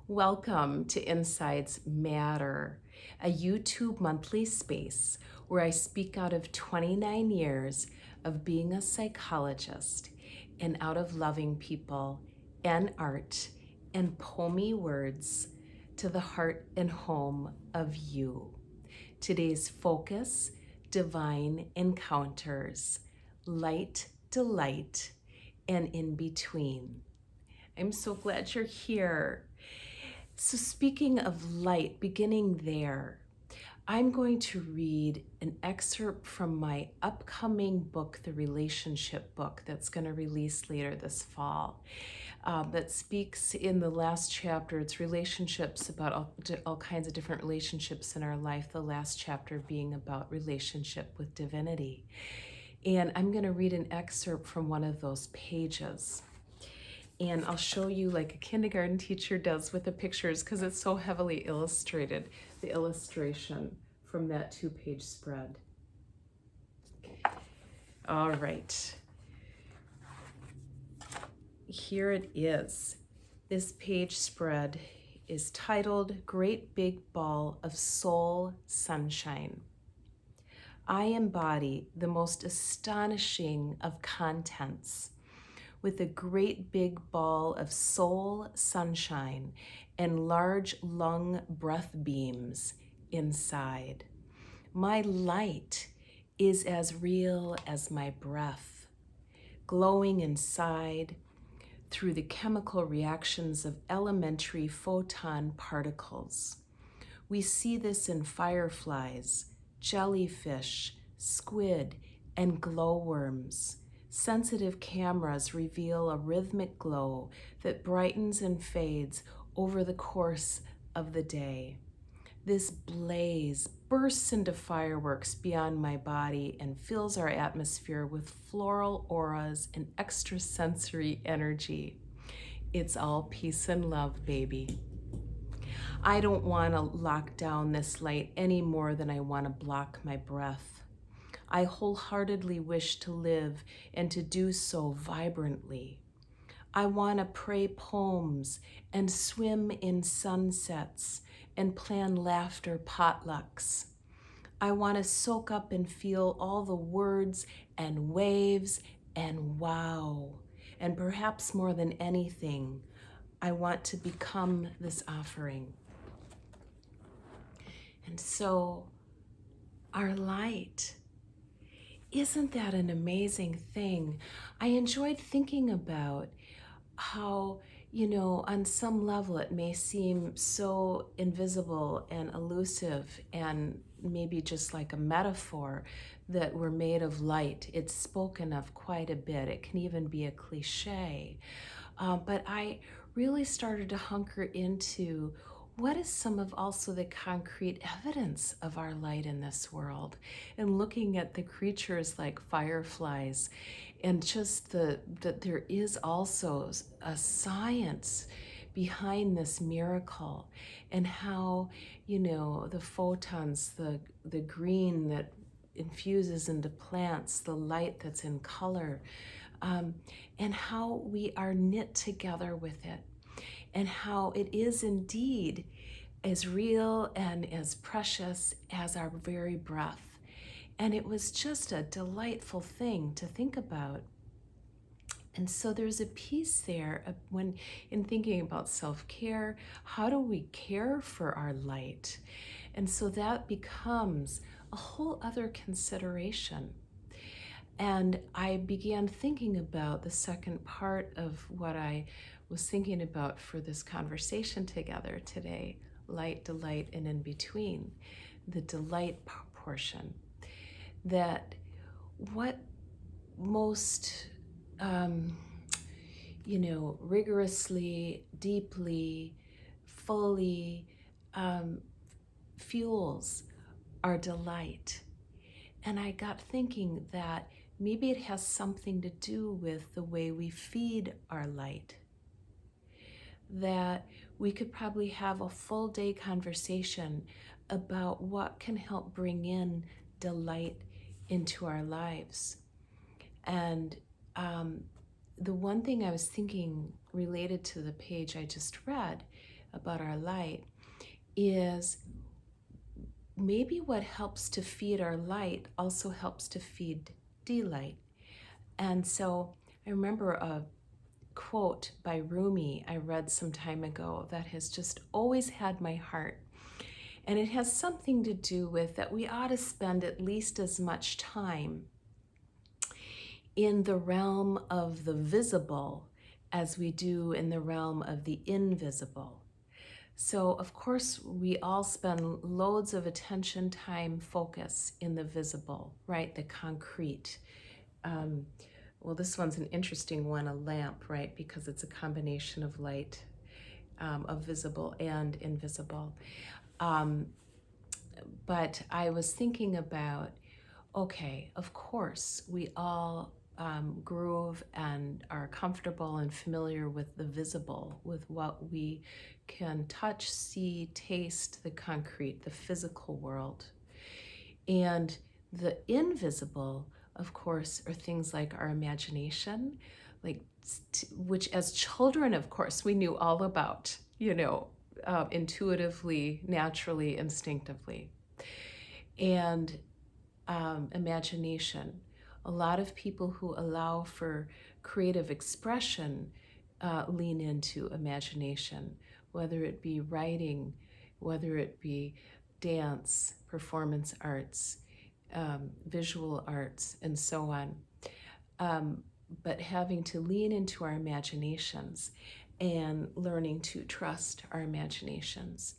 Welcome to Insights Matter, a YouTube monthly space where I speak out of 29 years of being a psychologist and out of loving people and art and poemy words to the heart and home of you. Today's focus, divine encounters, light, delight, and in between. I'm so glad you're here. So, speaking of light, beginning there, I'm going to read an excerpt from my upcoming book, the relationship book, that's going to release later this fall. That speaks in the last chapter. It's relationships, about all kinds of different relationships in our life. The last chapter being about relationship with divinity. And I'm going to read an excerpt from one of those pages. And I'll show you like a kindergarten teacher does with the pictures because it's so heavily illustrated, the illustration from that 2-page spread. All right. Here it is. This page spread is titled Great Big Ball of Soul Sunshine. I embody the most astonishing of contents, with a great big ball of soul sunshine and large lung breath beams inside. My light is as real as my breath, glowing inside through the chemical reactions of elementary photon particles. We see this in fireflies, jellyfish, squid, and glowworms. Sensitive cameras reveal a rhythmic glow that brightens and fades over the course of the day. This blaze bursts into fireworks beyond my body and fills our atmosphere with floral auras and extrasensory energy. It's all peace and love, baby. I don't want to lock down this light any more than I want to block my breath. I wholeheartedly wish to live and to do so vibrantly. I want to pray poems and swim in sunsets and plan laughter potlucks. I want to soak up and feel all the words and waves and wow. And perhaps more than anything, I want to become this offering. And so, our light. Isn't that an amazing thing? I enjoyed thinking about how, on some level it may seem so invisible and elusive and maybe just like a metaphor that we're made of light. It's spoken of quite a bit. It can even be a cliche. But I really started to hunker into what is some of also the concrete evidence of our light in this world, and looking at the creatures like fireflies, and just that there is also a science behind this miracle, and how the photons, the green that infuses into plants, the light that's in color, and how we are knit together with it, and how it is indeed as real and as precious as our very breath. And it was just a delightful thing to think about. And so there's a piece there when in thinking about self-care, how do we care for our light? And so that becomes a whole other consideration. And I began thinking about the second part of what I was thinking about for this conversation together today, light, delight, and in between, the delight portion. That what most, rigorously, deeply, fully fuels our delight. And I got thinking that maybe it has something to do with the way we feed our light. That we could probably have a full day conversation about what can help bring in delight into our lives. And the one thing I was thinking related to the page I just read about our light is maybe what helps to feed our light also helps to feed delight. And so I remember a quote by Rumi I read some time ago that has just always had my heart. And it has something to do with that we ought to spend at least as much time in the realm of the visible as we do in the realm of the invisible. So, of course, we all spend loads of attention, time, focus in the visible, right? The concrete. Well, this one's an interesting one, a lamp, right? Because it's a combination of light, of visible and invisible. But I was thinking about, okay, of course, we all groove and are comfortable and familiar with the visible, with what we can touch, see, taste, the concrete, the physical world. And the invisible, of course, are things like our imagination, like which as children, of course, we knew all about, intuitively, naturally, instinctively. And imagination. A lot of people who allow for creative expression lean into imagination, whether it be writing, whether it be dance, performance arts, visual arts, and so on. But having to lean into our imaginations and learning to trust our imaginations.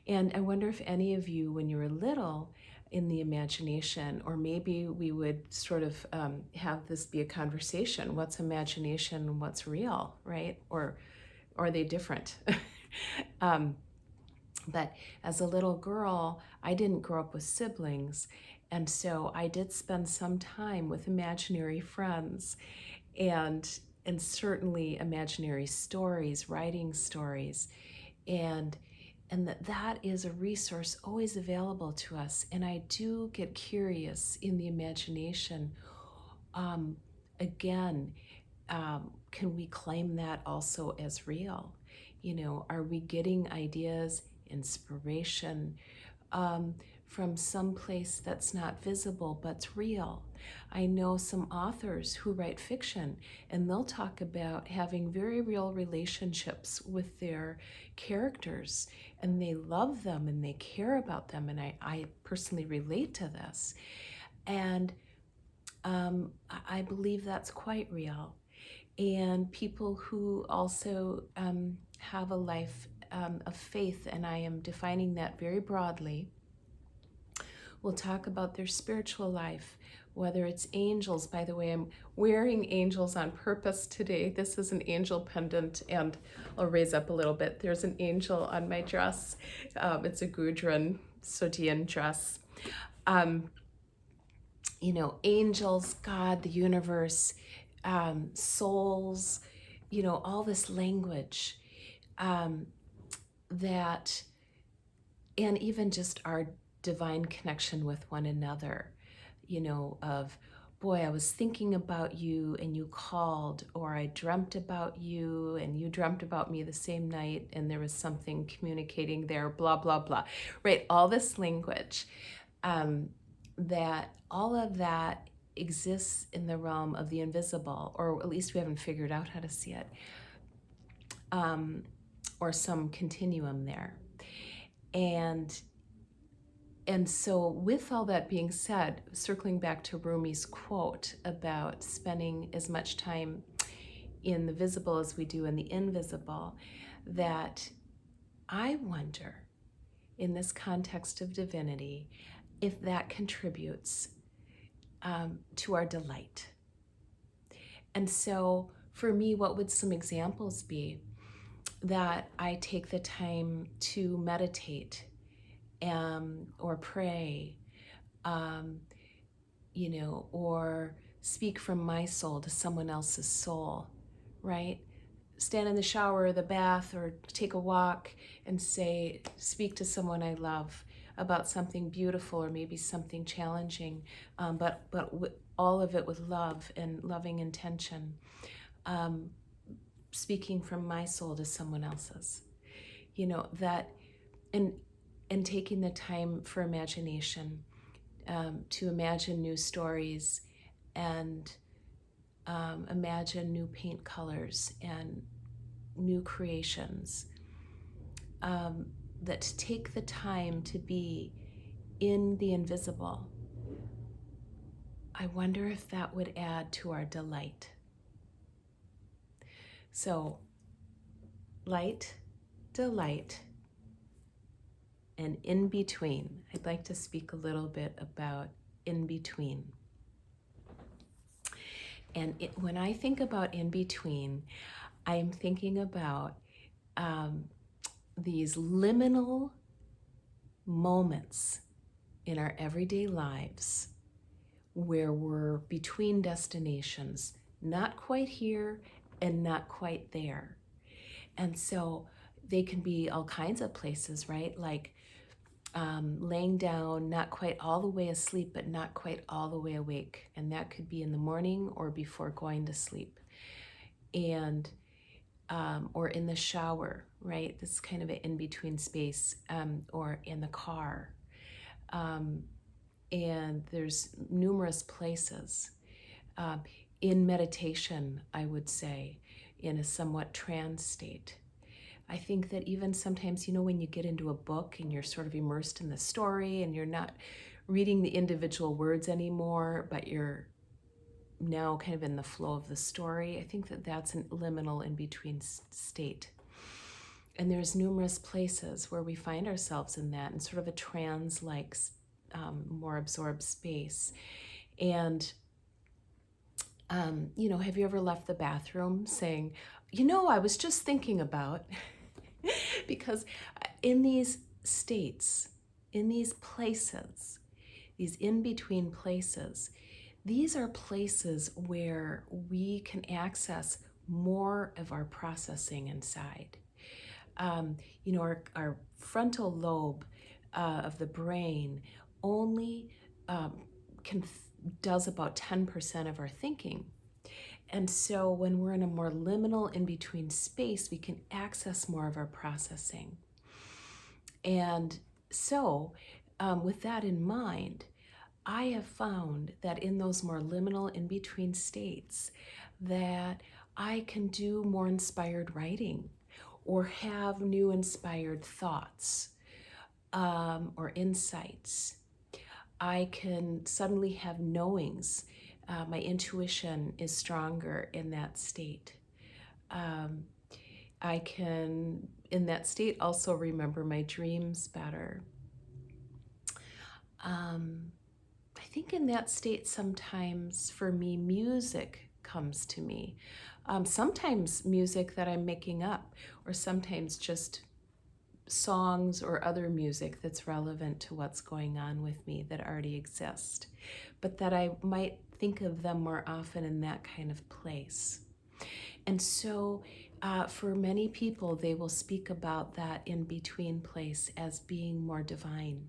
And I wonder if any of you, when you were little, in the imagination, or maybe we would sort of have this be a conversation. What's imagination and what's real, right? Or are they different? But as a little girl, I didn't grow up with siblings. And so I did spend some time with imaginary friends and certainly imaginary stories, writing stories. And that is a resource always available to us. And I do get curious in the imagination. Again, can we claim that also as real? Are we getting ideas, inspiration from some place that's not visible but's real? I know some authors who write fiction, and they'll talk about having very real relationships with their characters, and they love them and they care about them, and I personally relate to this. And I believe that's quite real. And people who also have a life of faith, and I am defining that very broadly, will talk about their spiritual life, whether it's angels. By the way, I'm wearing angels on purpose today. This is an angel pendant, and I'll raise up a little bit. There's an angel on my dress. It's a Gudrun Sodian dress. Angels, God, the universe, souls, all this language that, and even just our divine connection with one another, of, boy, I was thinking about you and you called, or I dreamt about you and you dreamt about me the same night and there was something communicating there, blah, blah, blah, right? All this language, that all of that exists in the realm of the invisible, or at least we haven't figured out how to see it, or some continuum there. And so with all that being said, circling back to Rumi's quote about spending as much time in the visible as we do in the invisible, that I wonder, in this context of divinity, if that contributes to our delight. And so for me, what would some examples be? That I take the time to meditate or pray, or speak from my soul to someone else's soul, right? Stand in the shower or the bath or take a walk and speak to someone I love about something beautiful or maybe something challenging, but all of it with love and loving intention, speaking from my soul to someone else's. that, and taking the time for imagination, to imagine new stories and imagine new paint colors and new creations, that take the time to be in the invisible. I wonder if that would add to our delight. So, light, delight, and in between. I'd like to speak a little bit about in between. And when I think about in between, I'm thinking about these liminal moments in our everyday lives where we're between destinations, not quite here and not quite there. And so they can be all kinds of places, right? Like laying down, not quite all the way asleep, but not quite all the way awake. And that could be in the morning or before going to sleep. And or in the shower, right? This is kind of an in-between space, or in the car. And there's numerous places. In meditation, I would say, in a somewhat trance state. I think that even sometimes, when you get into a book and you're sort of immersed in the story and you're not reading the individual words anymore, but you're now kind of in the flow of the story, I think that that's a liminal in-between state. And there's numerous places where we find ourselves in that, in sort of a trance-like, more absorbed space. And, have you ever left the bathroom saying, I was just thinking about, because in these states, in these places, these in-between places, these are places where we can access more of our processing inside. Our frontal lobe of the brain only does about 10% of our thinking. And so when we're in a more liminal in-between space, we can access more of our processing. And so with that in mind, I have found that in those more liminal in-between states that I can do more inspired writing or have new inspired thoughts or insights. I can suddenly have knowings. My intuition is stronger in that state. I can, in that state, also remember my dreams better. I think in that state, sometimes for me, music comes to me. Sometimes music that I'm making up, or sometimes just songs or other music that's relevant to what's going on with me that already exist, but that I might think of them more often in that kind of place. And so for many people, they will speak about that in-between place as being more divine,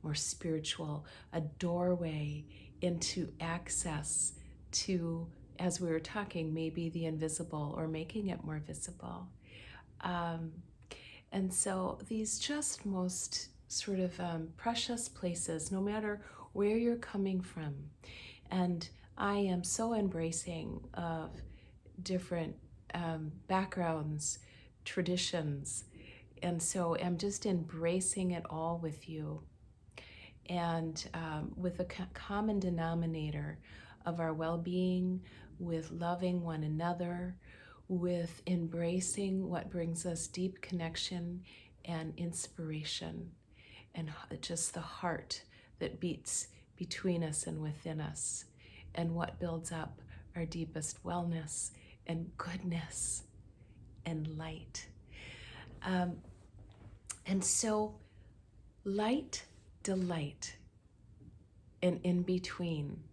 more spiritual, a doorway into access to, as we were talking, maybe the invisible or making it more visible. And so these just most sort of precious places, no matter where you're coming from. And I am so embracing of different backgrounds, traditions. And so I'm just embracing it all with you. And with a common denominator of our well-being, with loving one another, with embracing what brings us deep connection and inspiration, and just the heart that beats between us and within us, and what builds up our deepest wellness and goodness and light. And so light, delight, and in between.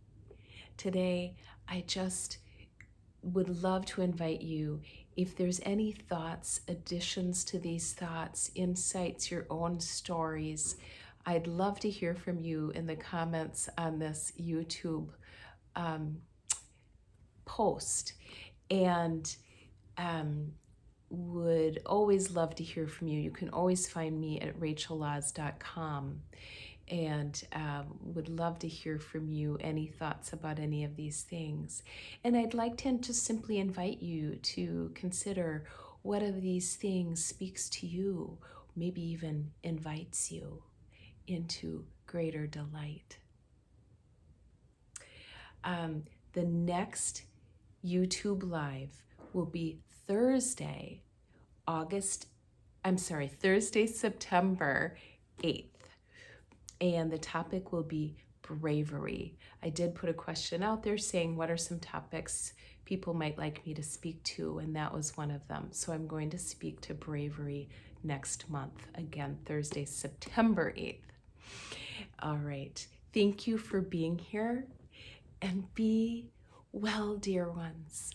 Today, I just would love to invite you, if there's any thoughts, additions to these thoughts, insights, your own stories, I'd love to hear from you in the comments on this YouTube post. And would always love to hear from you. You can always find me at rachellaz.com, and would love to hear from you, any thoughts about any of these things. And I'd like to just simply invite you to consider what of these things speaks to you, maybe even invites you into greater delight. The next YouTube Live will be Thursday, September 8th. And the topic will be bravery. I did put a question out there saying what are some topics people might like me to speak to, and that was one of them. So I'm going to speak to bravery next month. Again, Thursday, September 8th. All right. Thank you for being here, and be well, dear ones.